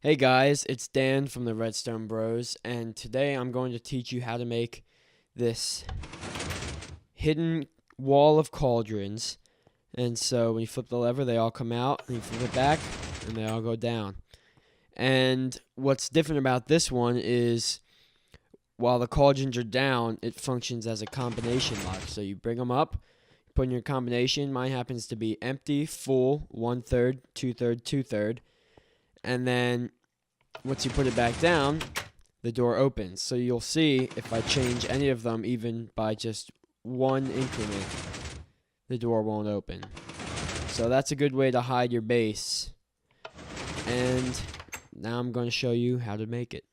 Hey guys, it's Dan from the Redstone Bros, and today I'm going to teach you how to make this hidden wall of cauldrons. And so when you flip the lever, they all come out, and you flip it back, and they all go down. And what's different about this one is while the cauldrons are down, it functions as a combination lock. So you bring them up, put in your combination. Mine happens to be empty, full, 1/3, 2/3, 2/3. And then once you put it back down, the door opens. So you'll see if I change any of them, even by just one increment, the door won't open. So that's a good way to hide your base. And now I'm going to show you how to make it.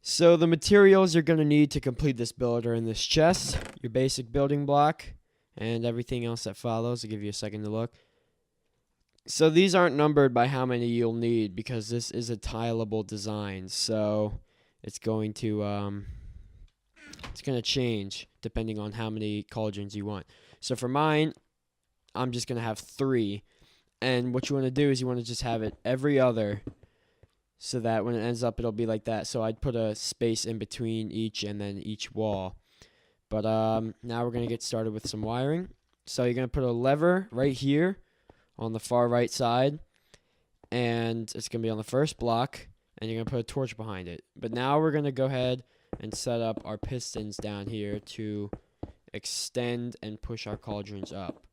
So the materials you're going to need to complete this build are in this chest, your basic building block, and everything else that follows. I'll give you a second to look. So these aren't numbered by how many you'll need because this is a tileable design. So it's going to change depending on how many cauldrons you want. So for mine, I'm just going to have 3. And what you want to do is you want to just have it every other so that when it ends up, it'll be like that. So I'd put a space in between each and then each wall. But now we're going to get started with some wiring. So you're going to put a lever right here on the far right side, and it's going to be on the first block, and you're going to put a torch behind it. But now we're going to go ahead and set up our pistons down here to extend and push our cauldrons up.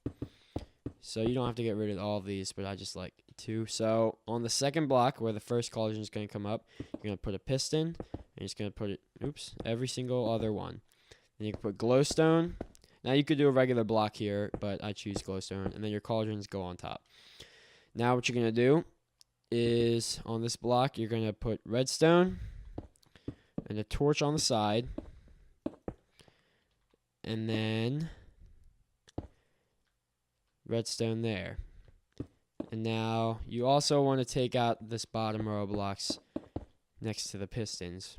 So you don't have to get rid of all of these, but I just like to. So on the second block where the first cauldron is going to come up, you're going to put a piston, and you're just going to put it, every single other one. Then you can put glowstone. Now you could do a regular block here, but I choose glowstone, and then your cauldrons go on top. Now what you're going to do is on this block, you're going to put redstone and a torch on the side, and then redstone there. And now you also want to take out this bottom row of blocks next to the pistons.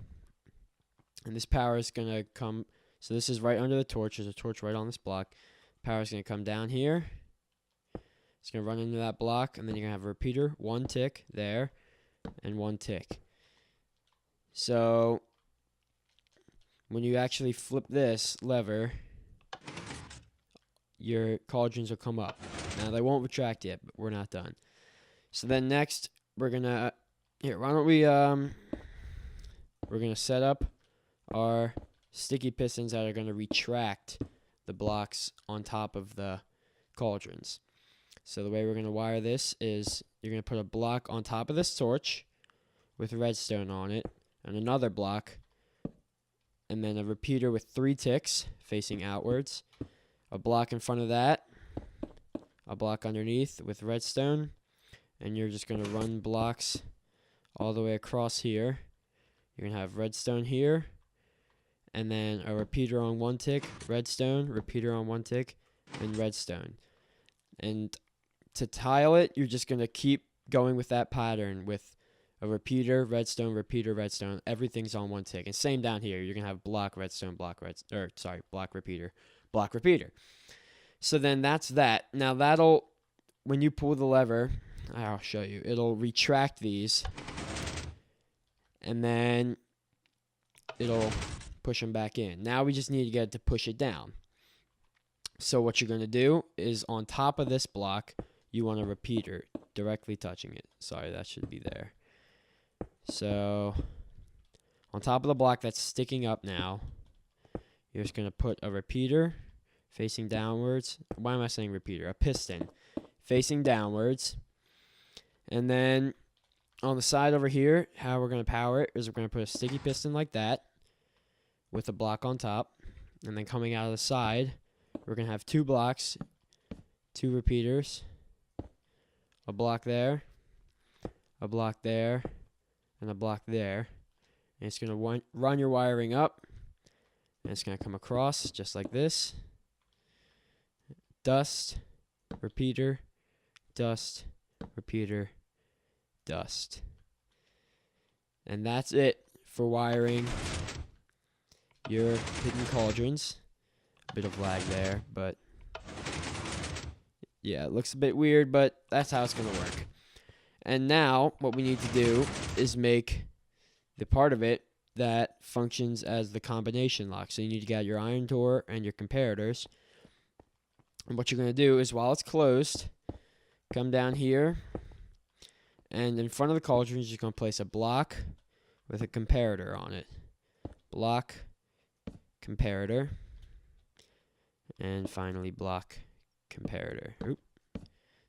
And this power is going to come. So this is right under the torch. There's a torch right on this block. Power is going to come down here. It's going to run into that block, and then you're going to have a repeater. 1 tick there, and 1 tick. So when you actually flip this lever, your cauldrons will come up. Now they won't retract yet, but we're not done. So then next, we're going to, why don't we, we're going to set up our sticky pistons that are going to retract the blocks on top of the cauldrons. So the way we're going to wire this is you're going to put a block on top of this torch with redstone on it, and another block, and then a repeater with 3 ticks facing outwards, a block in front of that, a block underneath with redstone, and you're just going to run blocks all the way across here. You're going to have redstone here, and then a repeater on 1 tick, redstone, repeater on 1 tick, and redstone. And to tile it, you're just going to keep going with that pattern with a repeater, redstone, repeater, redstone. Everything's on 1 tick. And same down here. You're going to have block, redstone, block, block, repeater, block, repeater. So then that's that. Now that'll, when you pull the lever, I'll show you. It'll retract these, and then it'll push them back in. Now we just need to get it to push it down. So what you're going to do is on top of this block, you want a repeater directly touching it. Sorry, that should be there. So on top of the block that's sticking up now, you're just going to put a repeater facing downwards. Why am I saying repeater? A piston facing downwards. And then on the side over here, how we're going to power it is we're going to put a sticky piston like that with a block on top, and then coming out of the side, we're going to have 2 blocks, 2 repeaters, a block there, a block there, and a block there. And it's going to run your wiring up, and it's going to come across just like this. Dust, repeater, dust, repeater, dust. And that's it for wiring your hidden cauldrons. A bit of lag there, but yeah, it looks a bit weird, but that's how it's going to work. And now what we need to do is make the part of it that functions as the combination lock. So you need to get your iron door and your comparators. And what you're going to do is, while it's closed, come down here, and in front of the cauldron, you're just going to place a block with a comparator on it. Block, comparator, and finally block, comparator. Oop.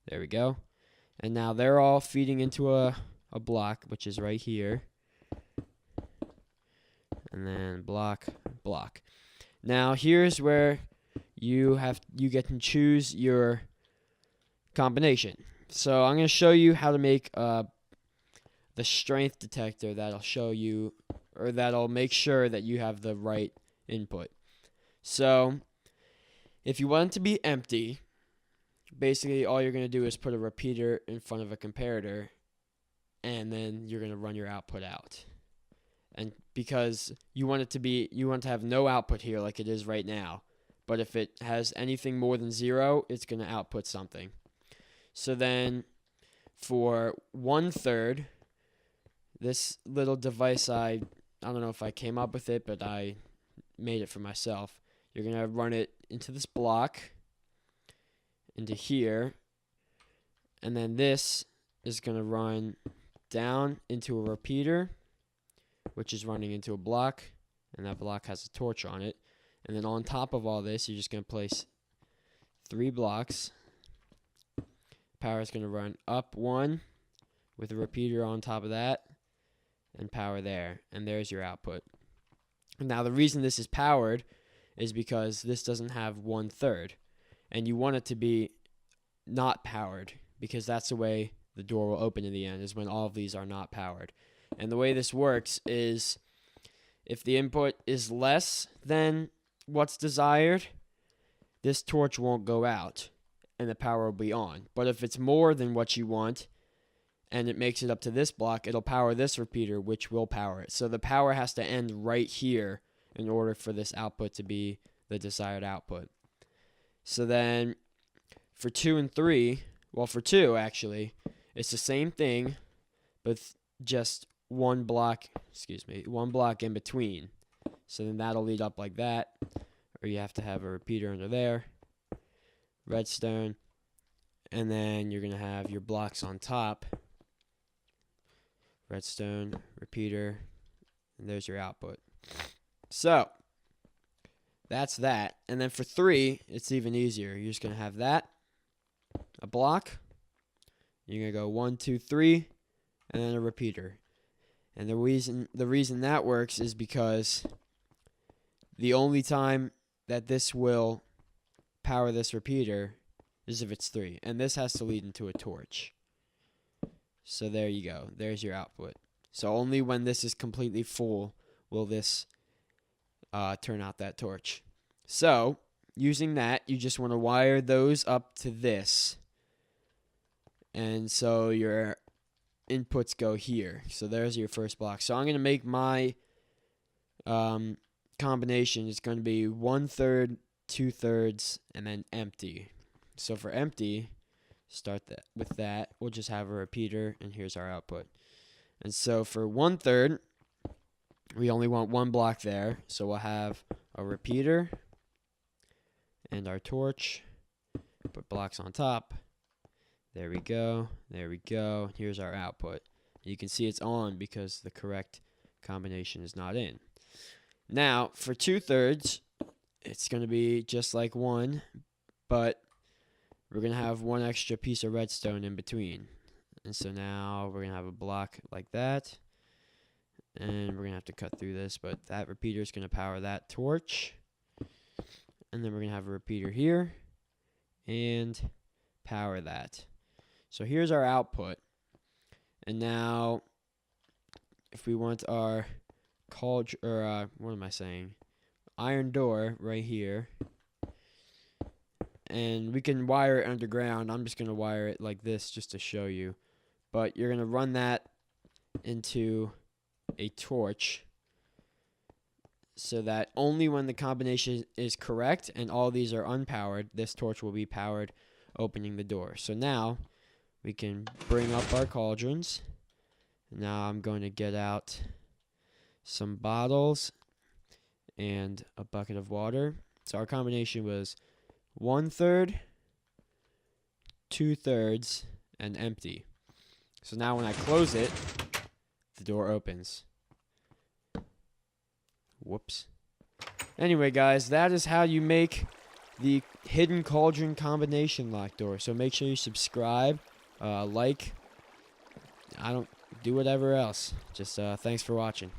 There we go. And now they're all feeding into a block, which is right here. And then block, block. Now here's where you get to choose your combination. So I'm going to show you how to make the strength detector that'll show you, or that'll make sure that you have the right input. So if you want it to be empty, basically all you're going to do is put a repeater in front of a comparator, and then you're going to run your output out. And because you want to have no output here like it is right now. But if it has anything more than 0, it's going to output something. So then for 1/3, this little device, I don't know if I came up with it, but I made it for myself. You're going to run it into this block, into here, and then this is going to run down into a repeater, which is running into a block, and that block has a torch on it. And then on top of all this, you're just going to place 3 blocks. Power is going to run up 1 with a repeater on top of that, and power there. And there's your output. Now, the reason this is powered is because this doesn't have 1/3. And you want it to be not powered, because that's the way the door will open in the end, is when all of these are not powered. And the way this works is, if the input is less than what's desired, this torch won't go out and the power will be on. But if it's more than what you want and it makes it up to this block, it'll power this repeater, which will power it. So the power has to end right here in order for this output to be the desired output. So then for 2 and 3, well, for 2 actually, it's the same thing, but just one block in between. So then that'll lead up like that, or you have to have a repeater under there, redstone, and then you're going to have your blocks on top, redstone, repeater, and there's your output. So that's that. And then for 3, it's even easier. You're just going to have that, a block, you're going to go 1, 2, 3, and then a repeater. And the reason that works is because the only time that this will power this repeater is if it's 3. And this has to lead into a torch. So there you go. There's your output. So only when this is completely full will this turn out that torch. So using that, you just want to wire those up to this. And so your inputs go here. So there's your first block. So I'm going to make my combination. It's going to be 1/3, 2/3, and then empty. So for empty, start with that. We'll just have a repeater, and here's our output. And so for 1/3, we only want 1 block there. So we'll have a repeater and our torch. Put blocks on top. There we go. There we go. Here's our output. You can see it's on because the correct combination is not in. Now, for 2/3, it's going to be just like 1, but we're going to have 1 extra piece of redstone in between. And so now we're going to have a block like that. And we're going to have to cut through this, but that repeater is going to power that torch. And then we're going to have a repeater here and power that. So here's our output. And now, if we want our cauldron, or what am I saying? Iron door right here. And we can wire it underground. I'm just going to wire it like this just to show you. But you're going to run that into a torch so that only when the combination is correct and all these are unpowered, this torch will be powered, opening the door. So now we can bring up our cauldrons. Now I'm going to get out some bottles and a bucket of water. So our combination was 1/3, 2/3, and empty. So now when I close it, the door opens. Whoops. Anyway, guys, that is how you make the hidden cauldron combination lock door. So make sure you subscribe, like, do whatever else. Just thanks for watching.